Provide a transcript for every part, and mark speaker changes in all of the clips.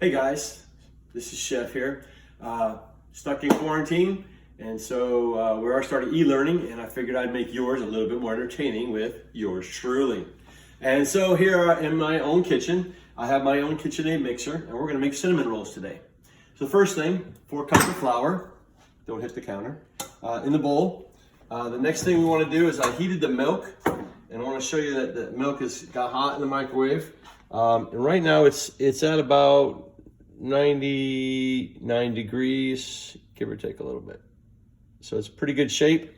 Speaker 1: Hey guys, this is Chef here. Stuck in quarantine, and so we are starting e-learning, and I figured I'd make yours a little bit more entertaining with yours truly. And so here in my own kitchen, I have my own KitchenAid mixer, and we're gonna make cinnamon rolls today. So the first thing, 4 cups of flour, don't hit the counter, in the bowl. The next thing we wanna do is I heated the milk, and I wanna show you that the milk has got hot in the microwave. And right now it's at about 99 degrees, give or take a little bit. So it's pretty good shape.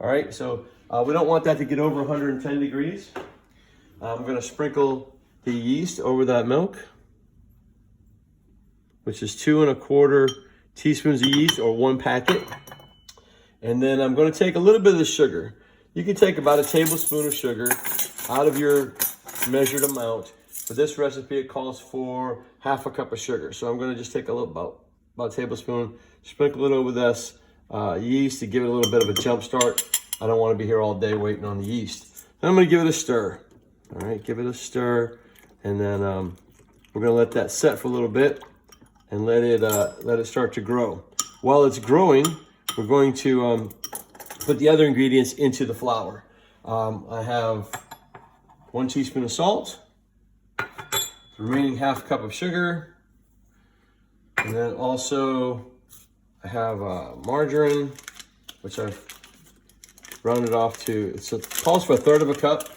Speaker 1: All right, so we don't want that to get over 110 degrees. I'm gonna sprinkle the yeast over that milk, which is 2 1/4 teaspoons of yeast, or 1 packet. And then I'm gonna take a little bit of the sugar. You can take about a tablespoon of sugar out of your measured amount. For this recipe, it calls for 1/2 cup of sugar. So I'm gonna just take a little, about a tablespoon, sprinkle it over this yeast to give it a little bit of a jump start. I don't wanna be here all day waiting on the yeast. Then I'm gonna give it a stir. All right, give it a stir. And then we're gonna let that set for a little bit and let it start to grow. While it's growing, we're going to put the other ingredients into the flour. I have 1 teaspoon of salt, the remaining 1/2 cup of sugar, and then also I have margarine, which I've rounded off to, it calls for 1/3 cup,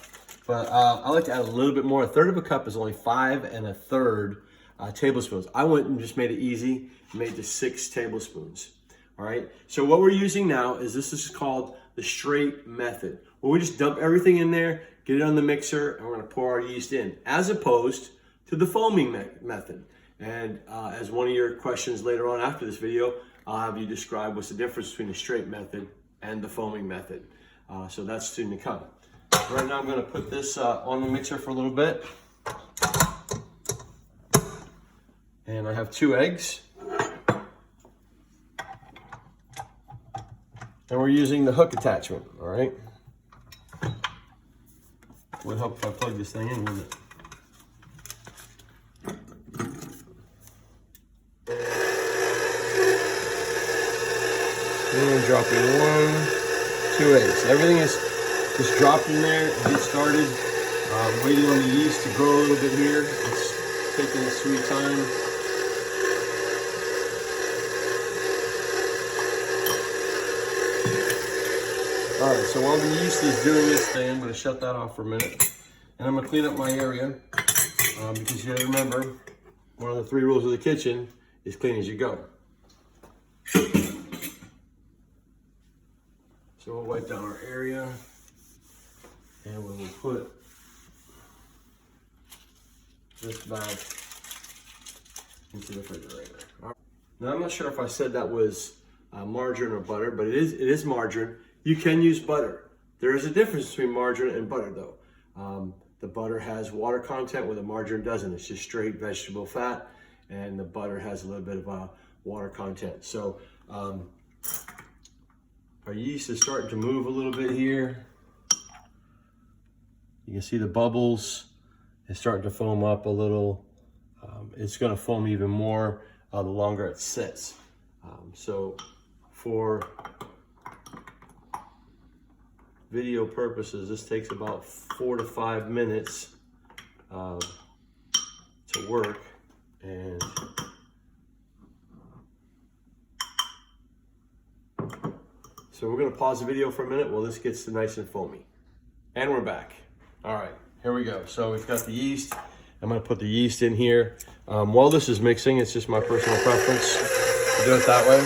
Speaker 1: but I like to add a little bit more. 1/3 cup is only 5 1/3 tablespoons. I went and just made it easy, made the 6 tablespoons. All right, so what we're using now is, this is called the straight method, where we just dump everything in there, get it on the mixer, and we're gonna pour our yeast in, as opposed to the foaming method. And as one of your questions later on after this video, I'll have you describe what's the difference between the straight method and the foaming method. So that's soon to come. Right now I'm gonna put this on the mixer for a little bit. And I have 2 eggs. And we're using the hook attachment, all right? Would help if I plug this thing in, wouldn't it? And dropping 1, 2 eggs. Everything is just dropped in there and get started. Waiting on the yeast to grow a little bit here. It's taking its sweet time. All right, so while the yeast is doing its thing, I'm gonna shut that off for a minute. And I'm gonna clean up my area, because you gotta remember, one of the 3 rules of the kitchen is clean as you go. So we'll wipe down our area, and we will put this back into the refrigerator. Right. Now I'm not sure if I said that was margarine or butter, but it is margarine. You can use butter. There is a difference between margarine and butter, though. The butter has water content where the margarine doesn't. It's just straight vegetable fat, and the butter has a little bit of water content. So our yeast is starting to move a little bit here. You can see the bubbles. It's starting to foam up a little. It's going to foam even more the longer it sits. So for video purposes, this takes about 4 to 5 minutes to work. And so we're gonna pause the video for a minute while this gets nice and foamy. And we're back. All right, here we go. So we've got the yeast. I'm gonna put the yeast in here. While this is mixing, it's just my personal preference to do it that way.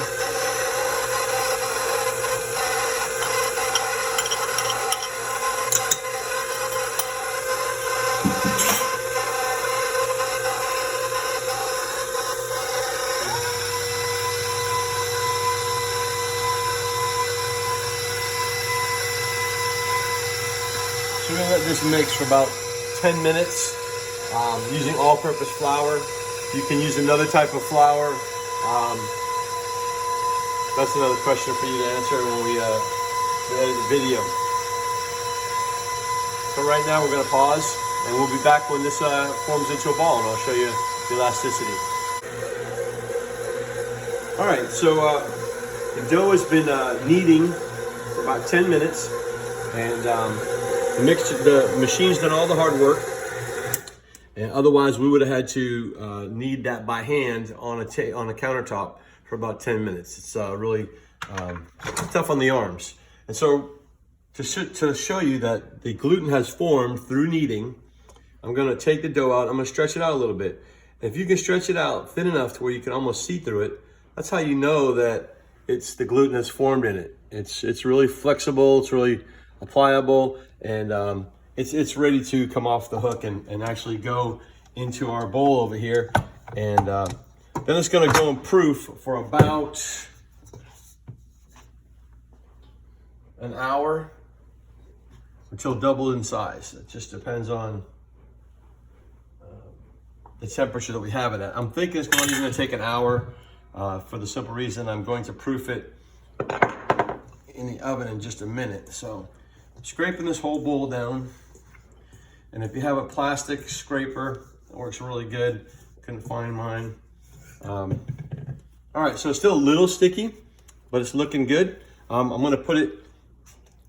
Speaker 1: So we're gonna let this mix for about 10 minutes using all-purpose flour. You can use another type of flour. That's another question for you to answer when we edit the video. So right now we're gonna pause, and we'll be back when this forms into a ball, and I'll show you the elasticity. All right, so the dough has been kneading for about 10 minutes, and the machine's done all the hard work. And otherwise, we would have had to knead that by hand on a countertop for about 10 minutes. It's really tough on the arms. And so to show you that the gluten has formed through kneading, I'm gonna take the dough out. I'm gonna stretch it out a little bit. If you can stretch it out thin enough to where you can almost see through it, that's how you know that the gluten has formed in it. It's really flexible, it's really pliable, and it's ready to come off the hook and actually go into our bowl over here. And then it's gonna go in proof for about an hour until doubled in size. It just depends on the temperature that we have it at. I'm thinking it's not even gonna take an hour for the simple reason I'm going to proof it in the oven in just a minute. So I'm scraping this whole bowl down. And if you have a plastic scraper, it works really good. Couldn't find mine. All right, so it's still a little sticky, but it's looking good. I'm gonna put it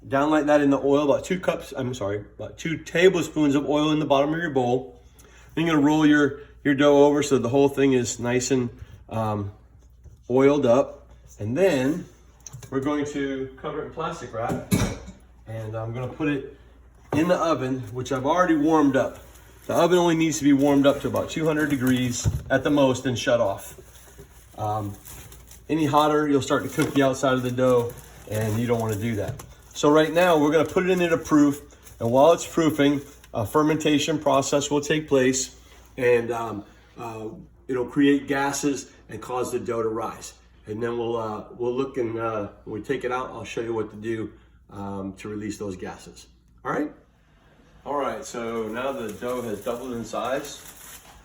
Speaker 1: down like that in the oil, about 2 tablespoons of oil in the bottom of your bowl. Then you're gonna roll your dough over so the whole thing is nice and oiled up. And then we're going to cover it in plastic wrap, and I'm gonna put it in the oven, which I've already warmed up. The oven only needs to be warmed up to about 200 degrees at the most and shut off. Any hotter, you'll start to cook the outside of the dough, and you don't want to do that. So right now, we're gonna put it into proof, and while it's proofing, a fermentation process will take place, and it'll create gases and cause the dough to rise. And then we'll look, and when we take it out, I'll show you what to do to release those gases. All right? All right, so now the dough has doubled in size,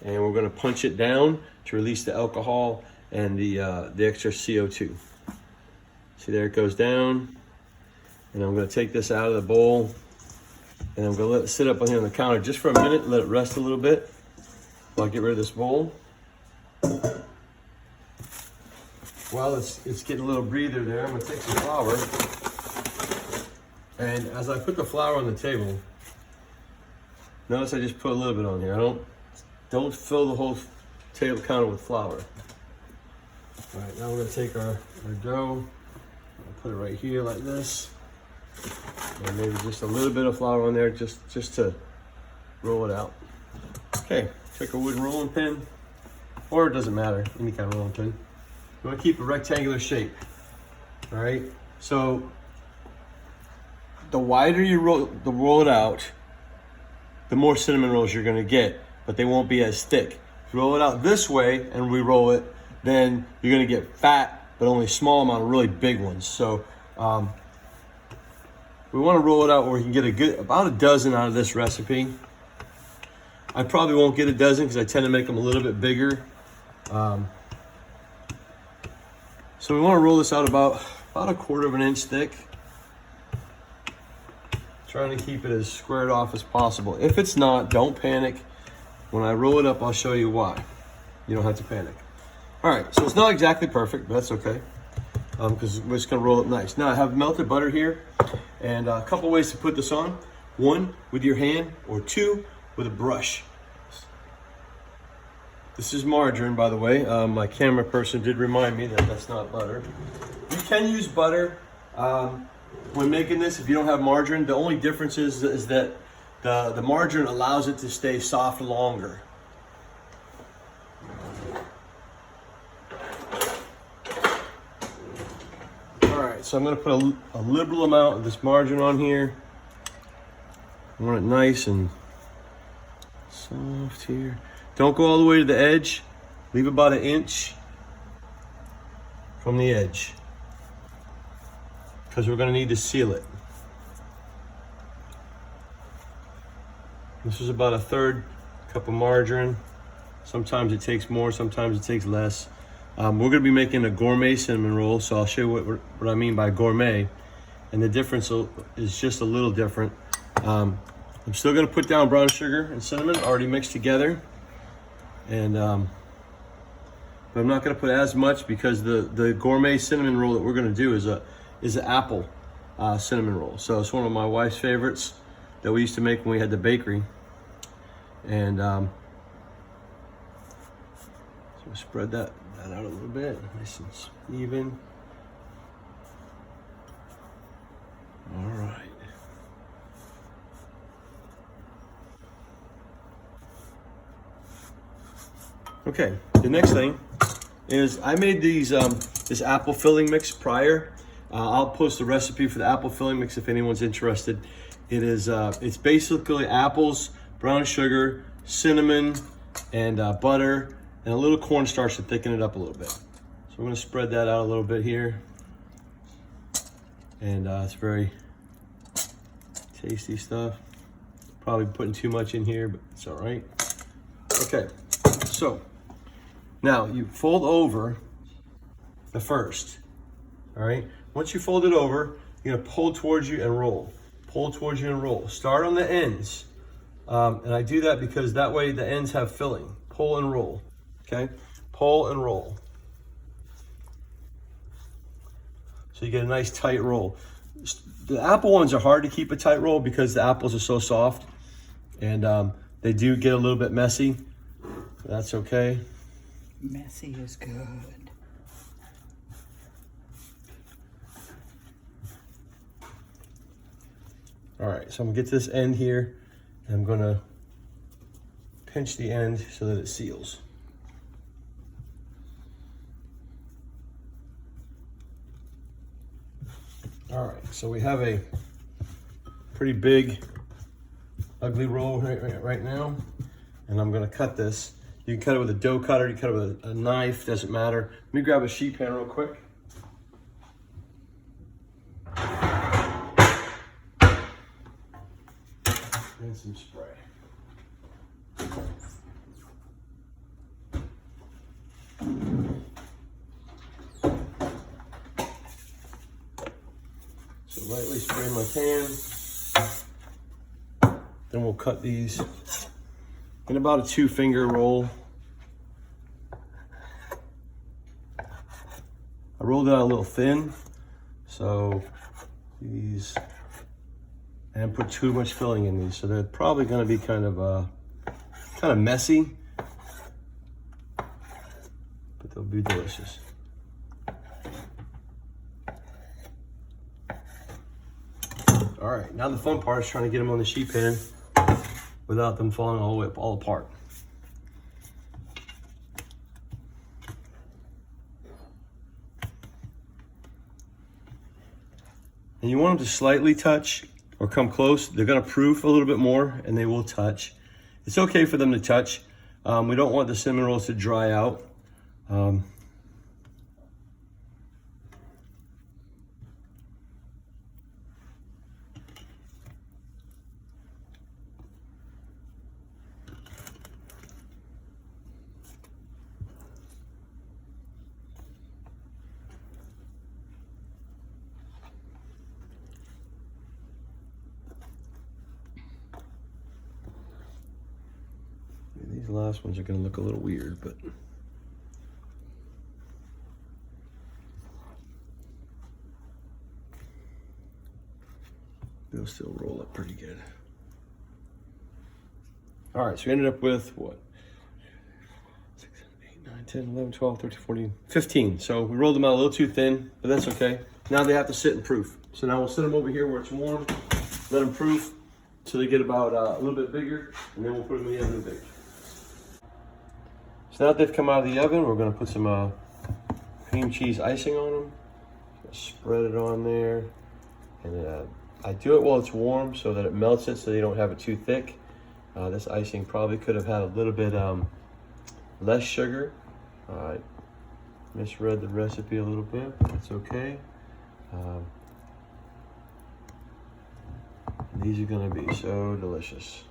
Speaker 1: and we're gonna punch it down to release the alcohol and the extra CO2. See, there it goes down. And I'm gonna take this out of the bowl, and I'm gonna let it sit up on here on the counter just for a minute, let it rest a little bit while I get rid of this bowl. While it's getting a little breather there, I'm gonna take some flour. And as I put the flour on the table, notice I just put a little bit on here. I don't fill the whole table counter with flour. All right, now we're gonna take our dough, I'll put it right here like this. And maybe just a little bit of flour on there just to roll it out. Okay, take a wooden rolling pin, or it doesn't matter, any kind of rolling pin. You wanna keep a rectangular shape, all right? So the wider you roll it out, the more cinnamon rolls you're gonna get, but they won't be as thick. If you roll it out this way and re-roll it, then you're gonna get fat, but only a small amount of really big ones. So we wanna roll it out where we can get about a dozen out of this recipe. I probably won't get a dozen because I tend to make them a little bit bigger. So we wanna roll this out about a 1/4 of an inch thick. Trying to keep it as squared off as possible. If it's not, don't panic. When I roll it up, I'll show you why. You don't have to panic. All right, so it's not exactly perfect, but that's okay, because we're just gonna roll it nice. Now I have melted butter here, and a couple ways to put this on. 1, with your hand, or 2, with a brush. This is margarine, by the way. My camera person did remind me that that's not butter. You can use butter when making this if you don't have margarine. The only difference is that the margarine allows it to stay soft longer. All right, so I'm gonna put a liberal amount of this margarine on here. I want it nice and soft here. Don't go all the way to the edge. Leave about 1 inch from the edge, because we're gonna need to seal it. This is about 1/3 cup of margarine. Sometimes it takes more, sometimes it takes less. We're gonna be making a gourmet cinnamon roll, so I'll show you what I mean by gourmet. And the difference is just a little different. I'm still gonna put down brown sugar and cinnamon already mixed together. And but I'm not gonna put as much because the gourmet cinnamon roll that we're gonna do is an apple cinnamon roll. So it's one of my wife's favorites that we used to make when we had the bakery. And so spread that out a little bit, nice and even. All right. Okay, the next thing is I made these this apple filling mix prior. I'll post a recipe for the apple filling mix if anyone's interested. It is it's basically apples, brown sugar, cinnamon, and butter, and a little cornstarch to thicken it up a little bit. So I'm going to spread that out a little bit here, and it's very tasty stuff. Probably putting too much in here, but it's all right. Okay, so now you fold over the first. All right. Once you fold it over, you're gonna pull towards you and roll. Pull towards you and roll. Start on the ends, and I do that because that way the ends have filling. Pull and roll. Okay. Pull and roll. So you get a nice tight roll. The apple ones are hard to keep a tight roll because the apples are so soft, and they do get a little bit messy. That's okay.
Speaker 2: Messy is good.
Speaker 1: All right, so I'm gonna get to this end here, and I'm gonna pinch the end so that it seals. All right, so we have a pretty big, ugly roll right now, and I'm gonna cut this. You can cut it with a dough cutter, you can cut it with a knife, doesn't matter. Let me grab a sheet pan real quick. And some spray. So lightly spray my pan. Then we'll cut these in about a 2-finger roll. I rolled it out a little thin, so these, and put too much filling in these, so they're probably going to be kind of messy, but they'll be delicious. All right, now the fun part is trying to get them on the sheet pan without them falling all apart. And you want them to slightly touch or come close. They're gonna proof a little bit more and they will touch. It's okay for them to touch. We don't want the cinnamon rolls to dry out. These last ones are going to look a little weird, but they'll still roll up pretty good. All right, so we ended up with what? 6, 7, 8, 9, 10, 11, 12, 13, 14, 15. So we rolled them out a little too thin, but that's okay. Now they have to sit and proof. So now we'll sit them over here where it's warm, let them proof till they get about a little bit bigger, and then we'll put them in the oven and bake. So now that they've come out of the oven, we're going to put some cream cheese icing on them. Spread it on there, and I do it while it's warm so that it melts it so you don't have it too thick. This icing probably could have had a little bit less sugar. I misread the recipe a little bit, but that's okay. These are going to be so delicious.